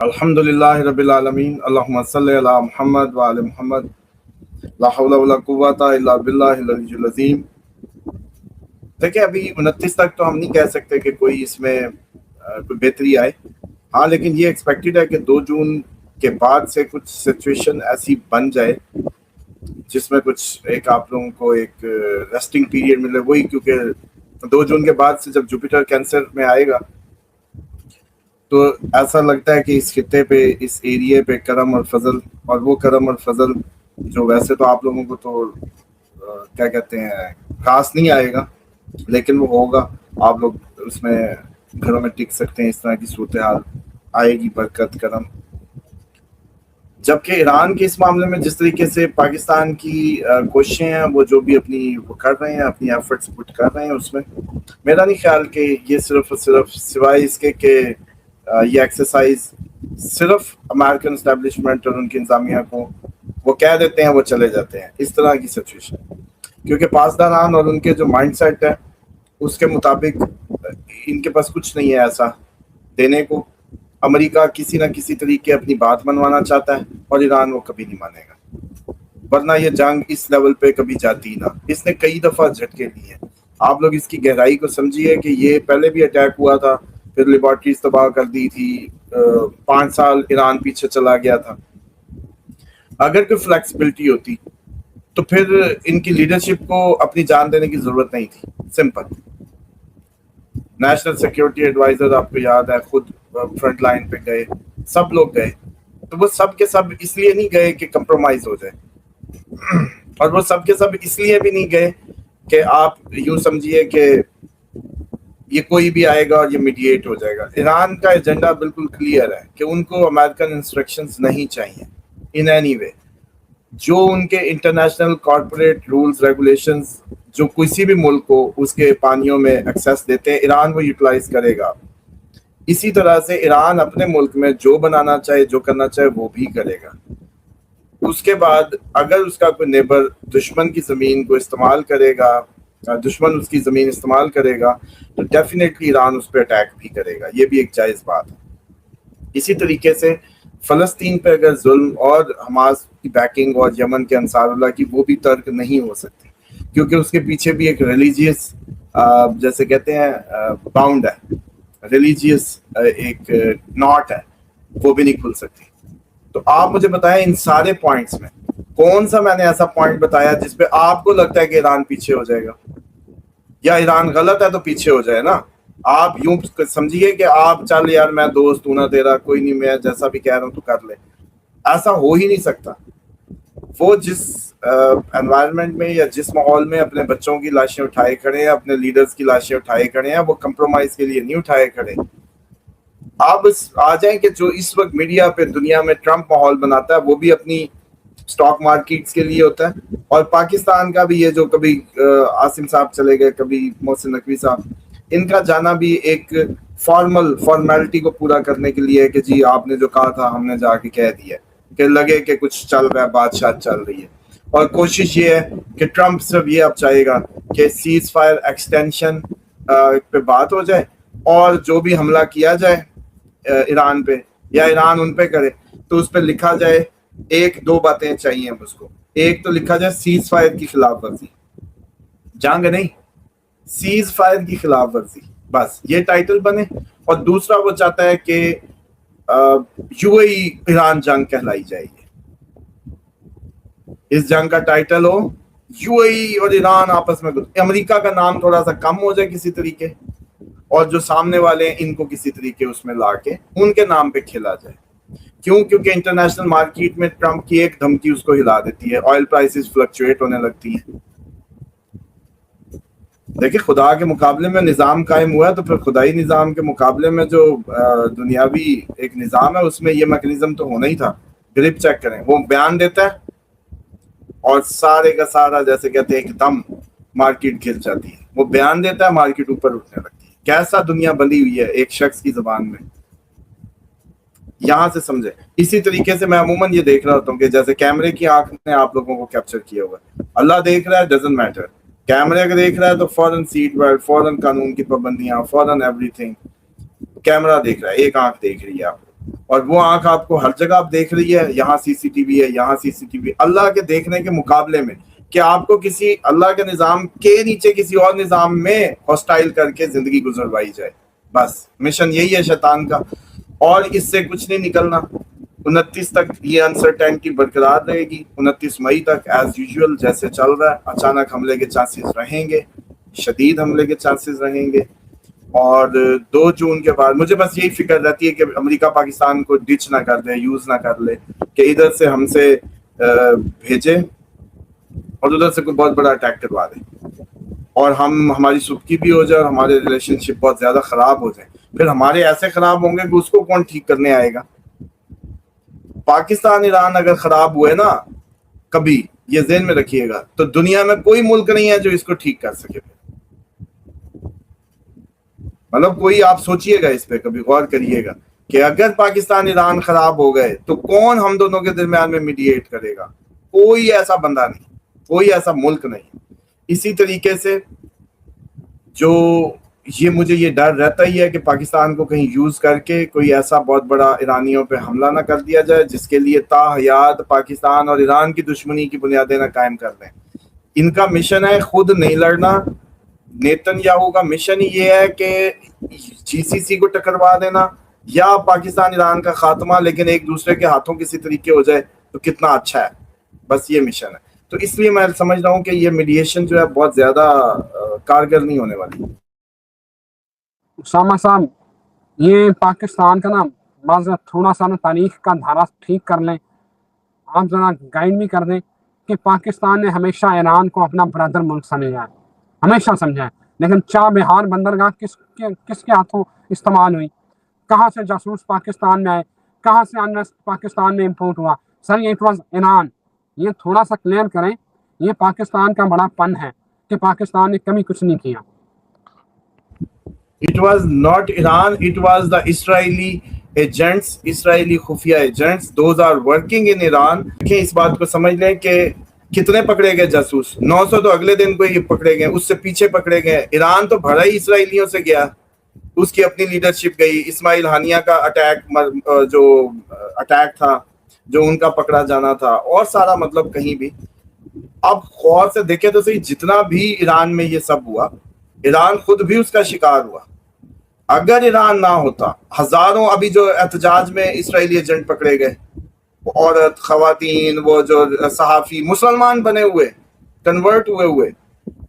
الحمدللہ رب العالمین اللہم صلی علی محمد وعلی محمد لا حول ولا قوۃ الا باللہ العلی العظیم۔ دیکھیں ابھی 29 تک تو ہم نہیں کہہ سکتے کہ کوئی اس میں کوئی بہتری آئے، ہاں لیکن یہ ایکسپیکٹڈ ہے کہ 2 جون کے بعد سے کچھ سچویشن ایسی بن جائے جس میں کچھ ایک آپ لوگوں کو ایک ریسٹنگ پیریڈ ملے، وہی کیونکہ 2 جون کے بعد سے جب جوپیٹر کینسر میں آئے گا تو ایسا لگتا ہے کہ اس خطے پہ، اس ایریے پہ کرم اور فضل، اور وہ کرم اور فضل جو ویسے تو آپ لوگوں کو تو کیا کہتے ہیں خاص نہیں آئے گا، لیکن وہ ہوگا، آپ لوگ اس میں گھروں میں ٹک سکتے ہیں، اس طرح کی صورتحال آئے گی، برکت کرم۔ جبکہ ایران کے اس معاملے میں جس طریقے سے پاکستان کی کوششیں ہیں، وہ جو بھی اپنی وہ کر رہے ہیں، اپنی ایفرٹس پٹ کر رہے ہیں، اس میں میرا نہیں خیال کہ یہ صرف سوائے اس کے کہ یہ ایکسرسائز صرف امریکن اسٹیبلشمنٹ اور ان کی انتظامیہ کو وہ کہہ دیتے ہیں وہ چلے جاتے ہیں، اس طرح کی سچویشن، کیونکہ پاسداران اور ان کے جو مائنڈ سیٹ ہے اس کے مطابق ان کے پاس کچھ نہیں ہے ایسا دینے کو۔ امریکہ کسی نہ کسی طریقے اپنی بات منوانا چاہتا ہے اور ایران وہ کبھی نہیں مانے گا، ورنہ یہ جنگ اس لیول پہ کبھی جاتی نہ۔ اس نے کئی دفعہ جھٹکے لیے ہیں، آپ لوگ اس کی گہرائی کو سمجھیے کہ یہ پہلے بھی اٹیک ہوا تھا، پھر لیبارٹریز تباہ کر دی تھی، 5 سال ایران پیچھے چلا گیا تھا۔ اگر کوئی فلیکسیبلٹی ہوتی تو پھر ان کی لیڈرشپ کو اپنی جان دینے کی ضرورت نہیں تھی، سمپل۔ نیشنل سیکیورٹی ایڈوائزر آپ کو یاد ہے خود فرنٹ لائن پہ گئے، سب لوگ گئے، تو وہ سب کے سب اس لیے نہیں گئے کہ کمپرومائز ہو جائے، اور وہ سب کے سب اس لیے بھی نہیں گئے کہ آپ یوں سمجھیے کہ یہ کوئی بھی آئے گا اور یہ میڈییٹ ہو جائے گا۔ ایران کا ایجنڈا بالکل کلیئر ہے کہ ان کو امریکن انسٹرکشنز نہیں چاہیے ان اینی وے۔ جو ان کے انٹرنیشنل کارپوریٹ رولز ریگولیشنز جو کسی بھی ملک کو اس کے پانیوں میں ایکسیس دیتے ہیں، ایران وہ یوٹیلائز کرے گا۔ اسی طرح سے ایران اپنے ملک میں جو بنانا چاہے، جو کرنا چاہے وہ بھی کرے گا۔ اس کے بعد اگر اس کا کوئی نیبر دشمن کی زمین کو استعمال کرے گا، دشمن اس کی زمین استعمال کرے گا، تو ڈیفینیٹلی ایران اس پہ اٹیک بھی کرے گا، یہ بھی ایک جائز بات ہے۔ اسی طریقے سے فلسطین پہ اگر ظلم اور حماس کی بیکنگ اور یمن کے انصار اللہ کی، وہ بھی ترک نہیں ہو سکتی، کیونکہ اس کے پیچھے بھی ایک ریلیجیس جیسے کہتے ہیں باؤنڈ ہے، ریلیجیس ایک ناٹ ہے، وہ بھی نہیں کھل سکتی۔ تو آپ مجھے بتائیں ان سارے پوائنٹس میں کون سا میں نے ایسا پوائنٹ بتایا جس پہ آپ کو لگتا ہے کہ ایران پیچھے ہو جائے گا، یا ایران غلط ہے تو پیچھے ہو جائے نا؟ آپ یوں سمجھیے کہ آپ چل یار میں دوست ہوں نا تیرا، کوئی نہیں، میں جیسا بھی کہہ رہا ہوں تو کر لے، ایسا ہو ہی نہیں سکتا۔ وہ جس انوائرمنٹ میں یا جس ماحول میں اپنے بچوں کی لاشیں اٹھائے کھڑے ہیں، اپنے لیڈرز کی لاشیں اٹھائے کھڑے ہیں، وہ کمپرومائز کے لیے نہیں اٹھائے کھڑے۔ آپ آ جائیں کہ جو اس وقت میڈیا پہ دنیا میں ٹرمپ ماحول بناتا ہے وہ بھی اپنی سٹاک مارکیٹس کے لیے ہوتا ہے، اور پاکستان کا بھی یہ جو کبھی عاصم صاحب چلے گئے، کبھی محسن نقوی صاحب، ان کا جانا بھی ایک فارمیلٹی کو پورا کرنے کے لیے ہے کہ جی آپ نے جو کہا تھا ہم نے جا کے کہہ دیا، کہ لگے کہ کچھ چل رہا ہے، بادشاہ چل رہی ہے۔ اور کوشش یہ ہے کہ ٹرمپ صرف یہ اب چاہے گا کہ سیز فائر ایکسٹینشن پہ بات ہو جائے، اور جو بھی حملہ کیا جائے ایران پہ یا ایران ان پہ کرے تو اس پہ لکھا جائے 1-2 باتیں چاہیے اس کو۔ ایک تو لکھا جائے سیز فائر کی خلاف ورزی، جنگ نہیں، سیز فائر کی خلاف ورزی، بس یہ ٹائٹل بنے۔ اور دوسرا وہ چاہتا ہے کہ یو اے ای ایران جنگ کہلائی جائے گی، اس جنگ کا ٹائٹل ہو یو اے ای اور ایران آپس میں، امریکہ کا نام تھوڑا سا کم ہو جائے کسی طریقے، اور جو سامنے والے ہیں ان کو کسی طریقے اس میں لا کے ان کے نام پہ کھیلا جائے۔ کیوں؟ کیونکہ انٹرنیشنل مارکیٹ میں ٹرمپ کی ایک دھمکی اس کو ہلا دیتی ہے، آئل پرائسز فلکچویٹ ہونے لگتی ہیں۔ دیکھیں خدا کے مقابلے میں نظام قائم ہوا ہے، تو پھر خدائی نظام کے مقابلے میں جو دنیاوی ایک نظام ہے اس میں یہ میکنزم تو ہونا ہی تھا۔ گرپ چیک کریں، وہ بیان دیتا ہے اور سارے کا سارا جیسے کہتے ہیں ایک دم مارکیٹ گر جاتی ہے، وہ بیان دیتا ہے، مارکیٹ اوپر اٹھنے لگتی ہے۔ کیسا دنیا بنی ہوئی ہے ایک شخص کی زبان میں، یہاں سے سمجھے۔ اسی طریقے سے میں عموماً یہ دیکھ رہا ہوتا ہوں کہ جیسے کیمرے کی آنکھ نے آپ لوگوں کو کیپچر کیا ہوا ہے، اللہ دیکھ رہا ہے، ڈزنٹ میٹر، کیمرے اگر دیکھ رہا ہے تو فوراً سیٹ بیلٹ، فوراً قانون کی پابندیاں، فوراً ایوری تھنگ، کیمرہ دیکھ رہا ہے، ایک آنکھ دیکھ رہی ہے آپ کو۔ اور وہ آنکھ آپ کو ہر جگہ آپ دیکھ رہی ہے, یہاں سی سی ٹی وی ہے, یہاں سی سی ٹی وی. اللہ کے دیکھنے کے مقابلے میں کہ آپ کو کسی اللہ کے نظام کے نیچے کسی اور نظام میں ہاسٹائل کر کے زندگی گزروائی جائے. بس مشن یہی ہے شیطان کا, اور اس سے کچھ نہیں نکلنا. 29 تک یہ انسرٹینٹی برقرار رہے گی. 29 مئی تک ایز یوزول جیسے چل رہا ہے. اچانک حملے کے چانسز رہیں گے, شدید حملے کے چانسز رہیں گے. اور 2 جون کے بعد مجھے بس یہی فکر رہتی ہے کہ امریکہ پاکستان کو ڈچ نہ کر دے, یوز نہ کر لے, کہ ادھر سے ہم سے بھیجے اور ادھر سے کوئی بہت بڑا اٹیک کروا دے, اور ہماری سبکی بھی ہو جائے, اور ہمارے ریلیشن شپ بہت زیادہ خراب ہو جائے. پھر ہمارے ایسے خراب ہوں گے کہ اس کو کون ٹھیک کرنے آئے گا. پاکستان ایران اگر خراب ہوئے نا کبھی, یہ ذہن میں رکھیے گا, تو دنیا میں کوئی ملک نہیں ہے جو اس کو ٹھیک کر سکے. مطلب کوئی, آپ سوچئے گا اس پہ, کبھی غور کریے گا کہ اگر پاکستان ایران خراب ہو گئے تو کون ہم دونوں کے درمیان میں میڈیٹ کرے گا. کوئی ایسا بندہ نہیں, کوئی ایسا ملک نہیں. اسی طریقے سے جو مجھے یہ ڈر رہتا ہی ہے کہ پاکستان کو کہیں یوز کر کے کوئی ایسا بہت بڑا ایرانیوں پہ حملہ نہ کر دیا جائے جس کے لیے تا حیات پاکستان اور ایران کی دشمنی کی بنیادیں نہ قائم کر دیں. ان کا مشن ہے خود نہیں لڑنا. نیتن یاہو کا مشن یہ ہے کہ جی سی سی کو ٹکروا دینا یا پاکستان ایران کا خاتمہ, لیکن ایک دوسرے کے ہاتھوں کسی طریقے ہو جائے تو کتنا اچھا ہے. بس یہ مشن ہے. تو اس لیے میں سمجھ رہا ہوں کہ یہ میڈیشن جو ہے بہت زیادہ کارگر نہیں ہونے والی. اسامہ صاحب, یہ پاکستان کا نا معذرت تھوڑا سا نا تاریخ کا دھارا ٹھیک کر لیں, آپ ذرا گائیڈ بھی کر دیں کہ پاکستان نے ہمیشہ ایران کو اپنا برادر ملک سمجھا ہے, ہمیشہ سمجھا ہے. لیکن چابہار بندرگاہ کس کے ہاتھوں استعمال ہوئی؟ کہاں سے جاسوس پاکستان میں آئے؟ کہاں سے انرسٹ پاکستان میں امپورٹ ہوا؟ سر یہ اٹ واز ایران. یہ تھوڑا سا کلیئر کریں. یہ پاکستان کا بڑا پن ہے کہ پاکستان نے کبھی کچھ نہیں کیا. It was not Iran, it was the Israeli agents, Israeli خفیہ agents, those are working in Iran. اس بات کو سمجھ لیں کہ کتنے پکڑے گئے جاسوس, 900 تو اگلے دن کو ہی پکڑے گئے, اس سے پیچھے پکڑے گئے. ایران تو بھرا ہی اسرائیلیوں سے گیا, اس کی اپنی لیڈرشپ گئی. اسماعیل ہانیہ کا جو اٹیک تھا, جو ان کا پکڑا جانا تھا, اور سارا مطلب کہیں بھی. اب غور سے دیکھیں تو صحیح, جتنا بھی ایران میں یہ سب ہوا, ایران خود بھی اس کا شکار ہوا. اگر ایران نہ ہوتا, ہزاروں ابھی جو احتجاج میں اسرائیلی ایجنٹ پکڑے گئے, عورت, خواتین, وہ جو صحافی مسلمان بنے ہوئے, کنورٹ ہوئے,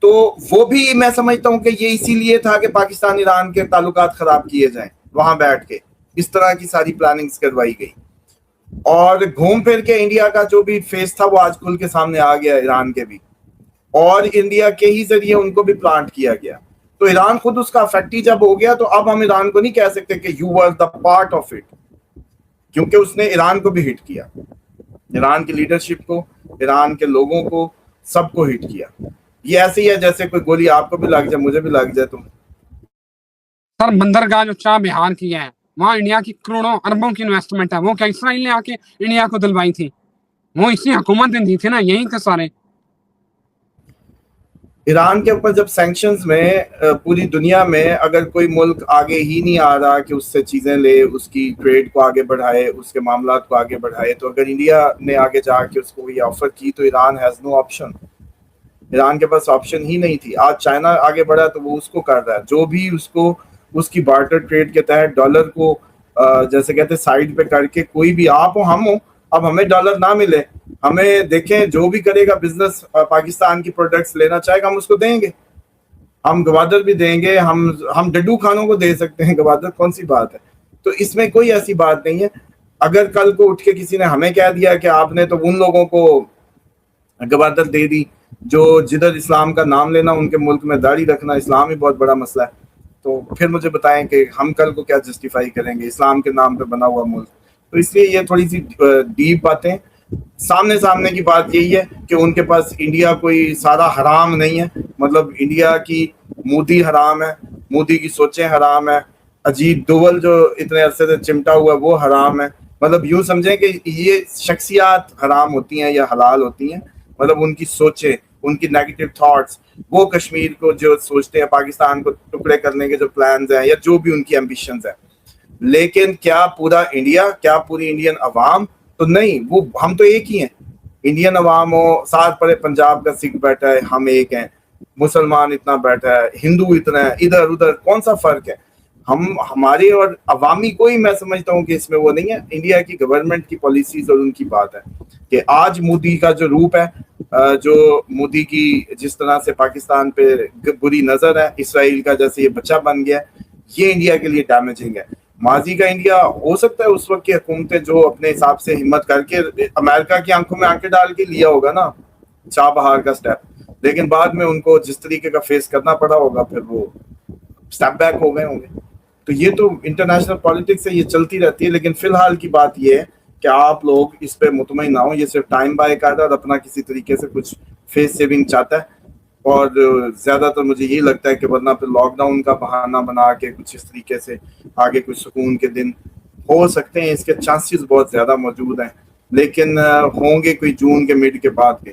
تو وہ بھی میں سمجھتا ہوں کہ یہ اسی لیے تھا کہ پاکستان ایران کے تعلقات خراب کیے جائیں. وہاں بیٹھ کے اس طرح کی ساری پلاننگز کروائی گئی, اور گھوم پھر کے انڈیا کا جو بھی فیس تھا وہ آج کھل کے سامنے آ گیا, ایران کے بھی, اور انڈیا کے ہی ذریعے ان کو بھی پلانٹ کیا گیا. تو ایران خود اس کا افیکٹی جب ہو گیا, تو اب ہم ایران کو نہیں کہہ سکتے کہ you were the part of it, کیونکہ اس نے ایران کو بھی ہٹ کیا, ایران کی لیڈرشپ کو, ایران کے لوگوں کو, سب کو ہٹ کیا. یہ ایسے ہی ہے جیسے کوئی گولی آپ کو بھی لگ جائے, مجھے بھی لگ جائے. تو سر بندرگاہ جو چابہار کی ہے, وہاں انڈیا کی کروڑوں اربوں کی انویسٹمنٹ ہے. وہ کیا اسرائیل نے آ کے انڈیا کو دلوائی تھی؟ وہ اسی حکومت نے دی تھی نا, یہی تھے سارے. ایران کے اوپر جب سینکشنز میں پوری دنیا میں اگر کوئی ملک آگے ہی نہیں آ رہا کہ اس سے چیزیں لے, اس کی ٹریڈ کو آگے بڑھائے, اس کے معاملات کو آگے بڑھائے, تو اگر انڈیا نے آگے جا کے اس کو یہ آفر کی تو Iran has no option. Iran کے پاس آپشن ہی نہیں تھی. آج چائنا آگے بڑھا تو وہ اس کو کر رہا ہے, جو بھی اس کو اس کی بارٹر ٹریڈ کے تحت ڈالر کو جیسے کہتے ہیں سائڈ پہ کر کے, کوئی بھی آپ ہو ہم ہو, اب ہمیں ڈالر نہ ملے, ہمیں دیکھیں جو بھی کرے گا بزنس پاکستان کی پروڈکٹس لینا چاہے گا ہم اس کو دیں گے, ہم گوادر بھی دیں گے, ہم ڈڈو کھانوں کو دے سکتے ہیں, گوادر کون سی بات ہے. تو اس میں کوئی ایسی بات نہیں ہے. اگر کل کو اٹھ کے کسی نے ہمیں کہہ دیا کہ آپ نے تو ان لوگوں کو گوادر دے دی جو جدھر اسلام کا نام لینا, ان کے ملک میں داڑھی رکھنا اسلام ہی بہت بڑا مسئلہ ہے, تو پھر مجھے بتائیں کہ ہم کل کو کیا جسٹیفائی کریں گے اسلام کے نام پہ بنا ہوا ملک. تو اس لیے یہ تھوڑی سی ڈیپ باتیں. سامنے کی بات یہی ہے کہ ان کے پاس انڈیا کوئی سارا حرام نہیں ہے, مطلب انڈیا کی مودی حرام ہے, مودی کی سوچیں حرام ہے, اجیت دوول جو اتنے عرصے سے چمٹا ہوا ہے وہ حرام ہے. مطلب یوں سمجھیں کہ یہ شخصیات حرام ہوتی ہیں یا حلال ہوتی ہیں, مطلب ان کی سوچیں, ان کی نیگیٹو تھاٹس, وہ کشمیر کو جو سوچتے ہیں, پاکستان کو ٹکڑے کرنے کے جو پلانز ہیں یا جو بھی ان کی ایمبیشنز ہیں, لیکن کیا پورا انڈیا, کیا پوری انڈین عوام؟ تو نہیں, وہ ہم تو ایک ہی ہیں. انڈین عوام ہو, ساتھ پڑے پنجاب کا سکھ بیٹھا ہے, ہم ایک ہیں. مسلمان اتنا بیٹھا ہے, ہندو اتنا ہے, ادھر ادھر کون سا فرق ہے؟ ہمارے اور عوامی کوئی, میں سمجھتا ہوں کہ اس میں وہ نہیں ہے. انڈیا کی گورنمنٹ کی پالیسیز اور ان کی بات ہے کہ آج مودی کا جو روپ ہے, جو مودی کی جس طرح سے پاکستان پہ بری نظر ہے, اسرائیل کا جیسے یہ بچہ بن گیا, یہ انڈیا کے لیے ڈیمیجنگ ہے. ماضی کا انڈیا ہو سکتا ہے اس وقت کی حکومتیں جو اپنے حساب سے ہمت کر کے امریکہ کی آنکھوں میں آنکھیں ڈال کے لیا ہوگا نا چاہ بہار کا سٹیپ, لیکن بعد میں ان کو جس طریقے کا فیس کرنا پڑا ہوگا پھر وہ سٹیپ بیک ہو گئے ہوں گے. تو یہ تو انٹرنیشنل پالیٹکس ہے, یہ چلتی رہتی ہے. لیکن فی الحال کی بات یہ ہے کہ آپ لوگ اس پہ مطمئن نہ ہوں, یہ صرف ٹائم بائی کر رہا ہے اور اپنا کسی طریقے سے کچھ فیس سیونگ چاہتا ہے. اور زیادہ تر مجھے یہی لگتا ہے کہ ورنہ پھر لاک ڈاؤن کا بہانہ بنا کے کچھ اس طریقے سے آگے کچھ سکون کے دن ہو سکتے ہیں, اس کے چانسز بہت زیادہ موجود ہیں, لیکن ہوں گے کوئی جون کے مڈ کے بعد کے.